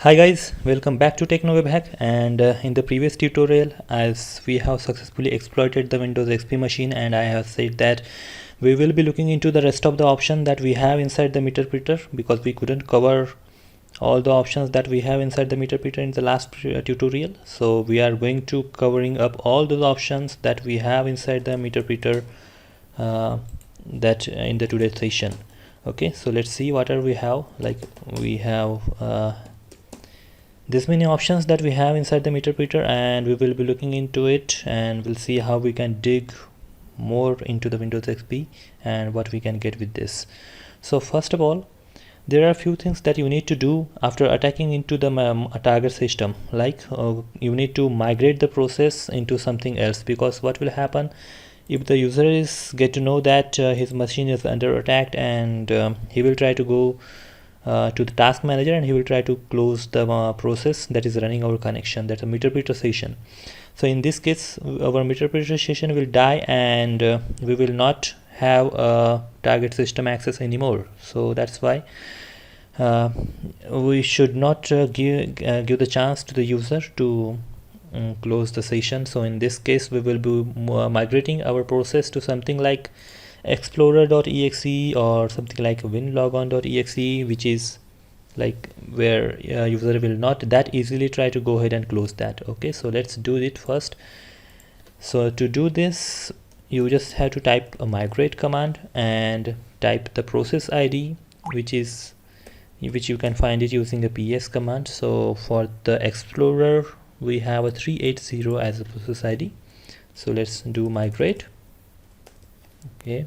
Hi guys, welcome back to TechnoWebHack. And in the previous tutorial, as we have successfully exploited the Windows XP machine, and I have said that we will be looking into the rest of the option that we have inside the Meterpreter, because we couldn't cover all the options that we have inside the Meterpreter in the last tutorial. So we are going to covering up all those options that we have inside the Meterpreter that in the today's session. Okay, so let's see what are we have. Like we have this many options that we have inside the Meterpreter, and we will be looking into it and we'll see how we can dig more into the Windows XP and what we can get with this. So first of all, there are a few things that you need to do after attacking into the target system. Like you need to migrate the process into something else, because what will happen if the user is get to know that his machine is under attack, and he will try to go to the task manager and he will try to close the process that is running our connection, that's a Meterpreter session. So in this case, our Meterpreter session will die, and we will not have a target system access anymore. So that's why we should not give the chance to the user to close the session. So in this case, we will be migrating our process to something like explorer.exe or something like winlogon.exe, which is like where user will not that easily try to go ahead and close that. Okay, so let's do it first. So to do this, you just have to type a migrate command and type the process ID, which you can find it using a ps command. So for the explorer, we have a 380 as a process ID. So let's do migrate. Okay,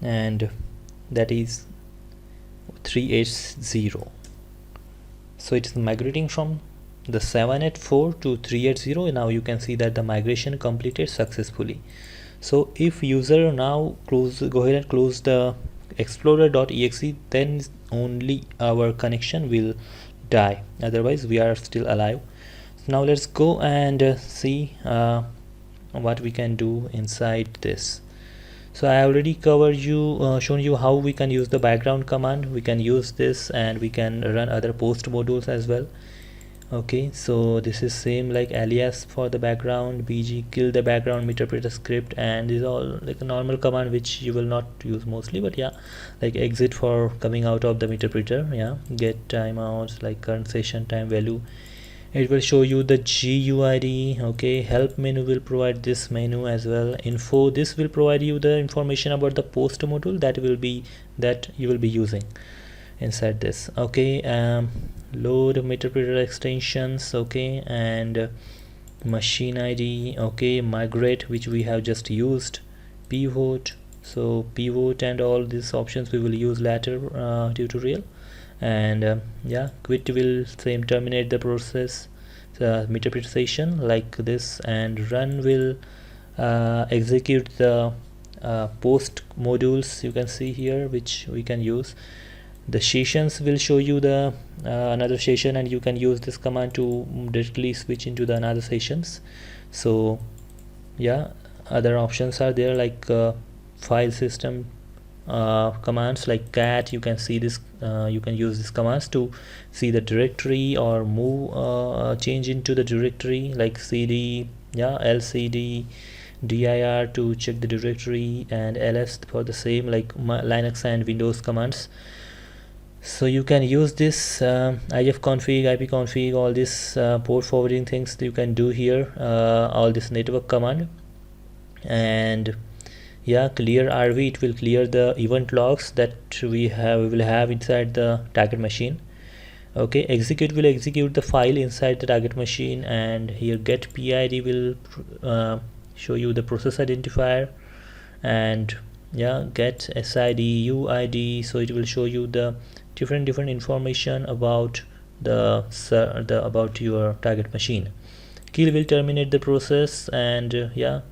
and that is 380. So it is migrating from the 784 to 380. Now you can see that the migration completed successfully. So if user now go ahead and close the explorer.exe, then only our connection will die, otherwise we are still alive. So now let's go and see what we can do inside this. So I already covered shown you how we can use the background command. We can use this and we can run other post modules as well. Okay, so this is same like alias for the background, bg kill the background Meterpreter script, and these all like a normal command which you will not use mostly, but yeah, like exit for coming out of the Meterpreter. Yeah, get timeouts, like current session time value. It will show you the GUID. Okay, help menu will provide this menu as well. Info, this will provide you the information about the post module that you will be using inside this. Okay, load Meterpreter extensions. Okay, and machine ID. Okay, migrate, which we have just used. Pivot, so pivot and all these options we will use later tutorial. And yeah, quit will same terminate the process, the Meterpreter session like this, and run will execute the post modules you can see here, which we can use. The sessions will show you the another session, and you can use this command to directly switch into the another sessions. So yeah, other options are there, like file system commands like cat. You can see this, you can use these commands to see the directory or move change into the directory, like cd, yeah, lcd, dir to check the directory, and ls for the same, like Linux and Windows commands. So you can use this ifconfig, ipconfig, all this port forwarding things you can do here, all this network command. And yeah, clear rv, it will clear the event logs that we will have inside the target machine. Okay, execute will execute the file inside the target machine, and here get PID will show you the process identifier, and yeah, get SID, UID, so it will show you the different information about about your target machine. Kill will terminate the process, and yeah,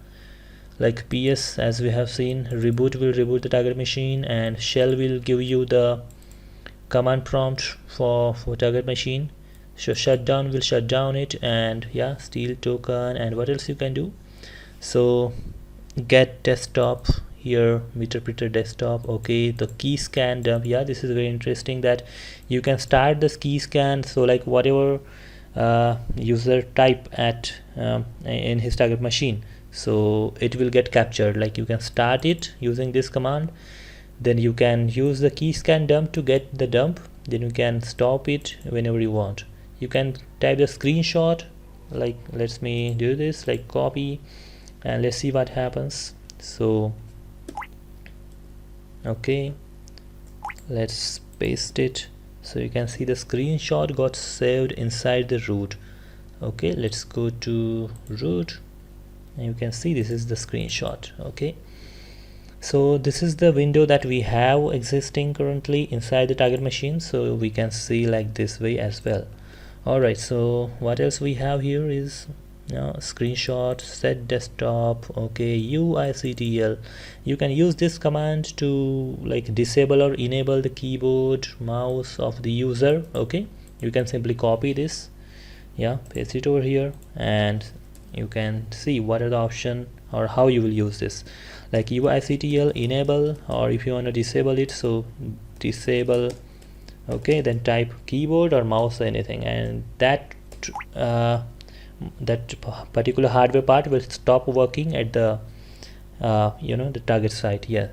like ps, as we have seen, reboot will reboot the target machine, and shell will give you the command prompt for target machine. So shutdown will shut down it, and yeah, steal token, and what else you can do. So get desktop, here, Meterpreter desktop. Okay, the key scan dump. Yeah, this is very interesting that you can start this key scan. So like whatever user type at in his target machine, so it will get captured. Like you can start it using this command, then you can use the key scan dump to get the dump, then you can stop it whenever you want. You can type the screenshot, like let me do this, like copy, and let's see what happens. So okay, let's paste it. So you can see the screenshot got saved inside the root. Okay, let's go to root, and you can see this is the screenshot. Okay, so this is the window that we have existing currently inside the target machine, so we can see like this way as well. Alright, so what else we have here is screenshot, set desktop. Okay, uictl. You can use this command to like disable or enable the keyboard mouse of the user. Okay, you can simply copy this, yeah, paste it over here, and you can see what are the option or how you will use this, like uictl enable, or if you want to disable it, so disable. Okay, then type keyboard or mouse or anything, and that particular hardware part will stop working at the the target site. Yeah,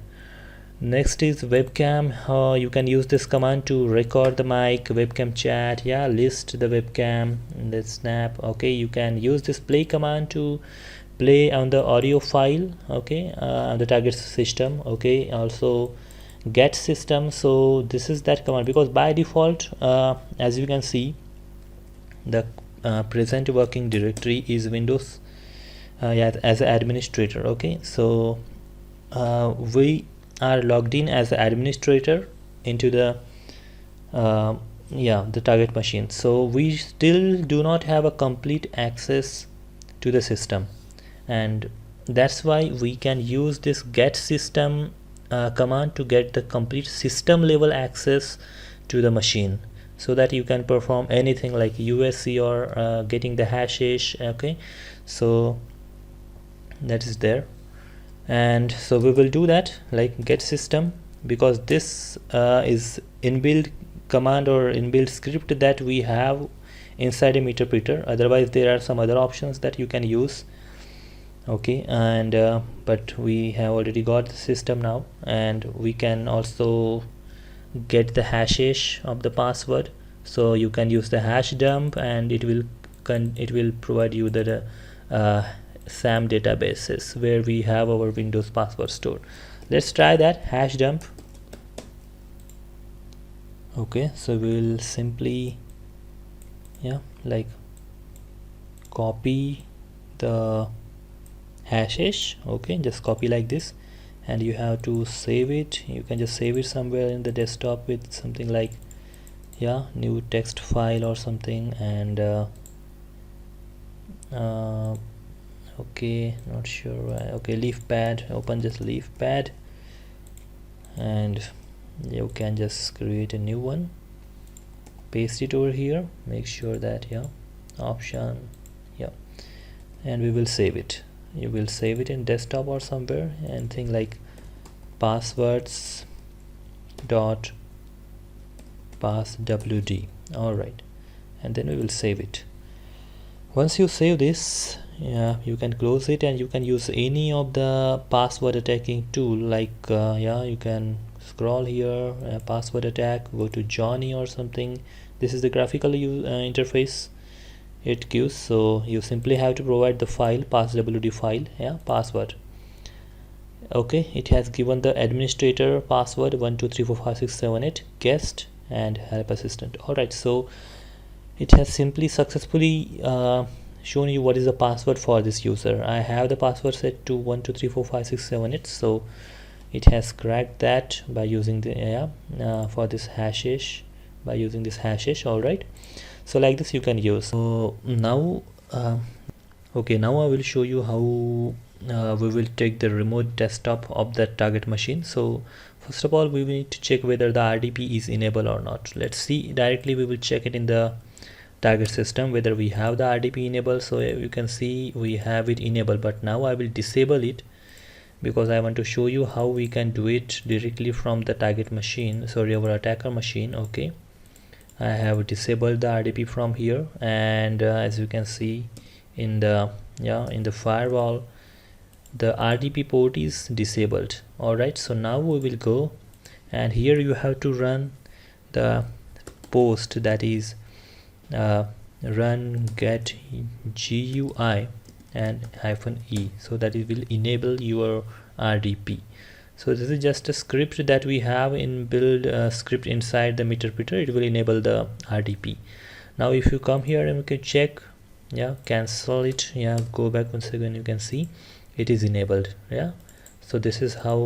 next is webcam. You can use this command to record the mic, webcam chat, yeah, list the webcam, let's snap. Okay, you can use this play command to play on the audio file, okay, on the target system. Okay, also get system. So this is that command, because by default as you can see, the present working directory is Windows, yeah, as an administrator. Okay, so we are logged in as an administrator into the the target machine, so we still do not have a complete access to the system, and that's why we can use this get system command to get the complete system level access to the machine, so that you can perform anything like USC or getting the hashes. Okay, so that is there, and so we will do that like get system, because this is inbuilt command or inbuilt script that we have inside a Meterpreter. Otherwise there are some other options that you can use. Okay, and but we have already got the system now, and we can also get the hashes of the password, so you can use the hash dump, and it will provide you the SAM databases where we have our Windows password stored. Let's try that hash dump. Okay, so we'll simply like copy the hashes. Okay, just copy like this, and you have to save it. You can just save it somewhere in the desktop with something like new text file or something, and okay, not sure. Okay, leaf pad, open just leaf pad, and you can just create a new one, paste it over here, make sure that option, and we will save it. You will save it in desktop or somewhere, and thing like passwords dot passwd. all right, and then we will save it. Once you save this, you can close it, and you can use any of the password attacking tool, like you can scroll here, password attack, go to Johnny or something. This is the graphical interface it gives. So you simply have to provide the file, passwd file, password. Okay, it has given the administrator password 1234567 guest and help assistant. All right, so it has simply successfully shown you what is the password for this user. I have the password set to 1234567, so it has cracked that by using the for this hashes, by using this hashes. All right, so like this you can use. So now okay, now I will show you how we will take the remote desktop of that target machine. So first of all, we will need to check whether the RDP is enabled or not. Let's see, directly we will check it in the target system whether we have the RDP enabled. So you can see we have it enabled, but now I will disable it, because I want to show you how we can do it directly from the target machine, sorry, our attacker machine. Okay, I have disabled the RDP from here, and as you can see in the in the firewall, the RDP port is disabled. Alright, so now we will go, and here you have to run the post, that is run get GUI and -e, so that it will enable your RDP. So this is just a script that we have in build script inside the Meterpreter. It will enable the RDP. Now if you come here and we can check, cancel it, go back once again, you can see it is enabled. So this is how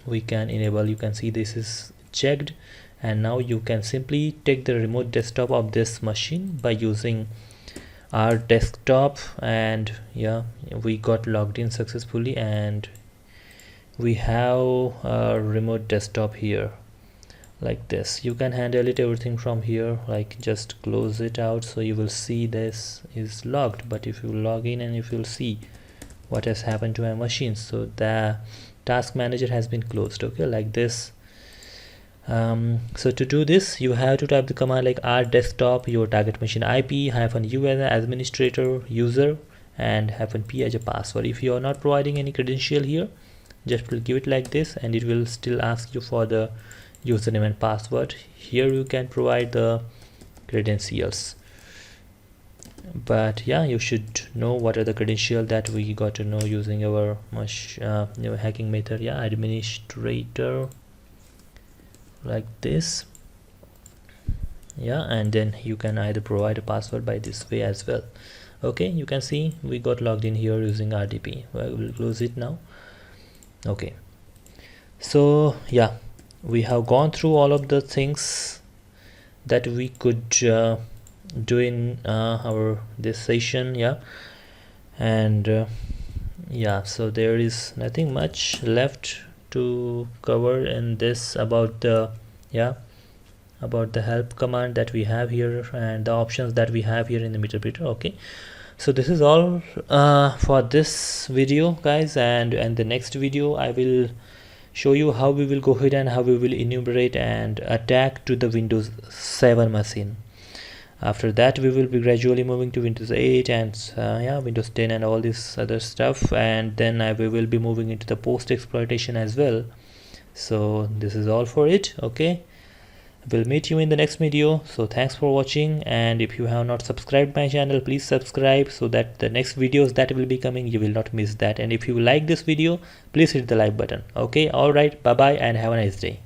we can enable. You can see this is checked, and now you can simply take the remote desktop of this machine by using our desktop, and we got logged in successfully, and we have a remote desktop here like this. You can handle it everything from here, like just close it out, so you will see this is logged. But if you log in, and if you'll see what has happened to my machine, so the task manager has been closed. Okay, like this. So to do this, you have to type the command like r desktop, your target machine IP, -u as an administrator, user, and -p as a password. If you are not providing any credential here, just will give it like this, and it will still ask you for the username and password. Here you can provide the credentials, but you should know what are the credentials that we got to know using our hacking method. Administrator, like this, and then you can either provide a password by this way as well. Okay, you can see we got logged in here using RDP. We'll close it now. Okay, so we have gone through all of the things that we could do in this session, and so there is nothing much left to cover in this about the help command that we have here and the options that we have here in the Meterpreter. Okay, so this is all for this video, guys, and the next video I will show you how we will go ahead and how we will enumerate and attack to the Windows 7 machine. After that, we will be gradually moving to Windows 8 and Windows 10 and all this other stuff, and then we will be moving into the post exploitation as well. So this is all for it. Okay, we'll meet you in the next video. So thanks for watching, and if you have not subscribed my channel, please subscribe so that the next videos that will be coming, you will not miss that. And if you like this video, please hit the like button. Okay, all right, bye bye, and have a nice day.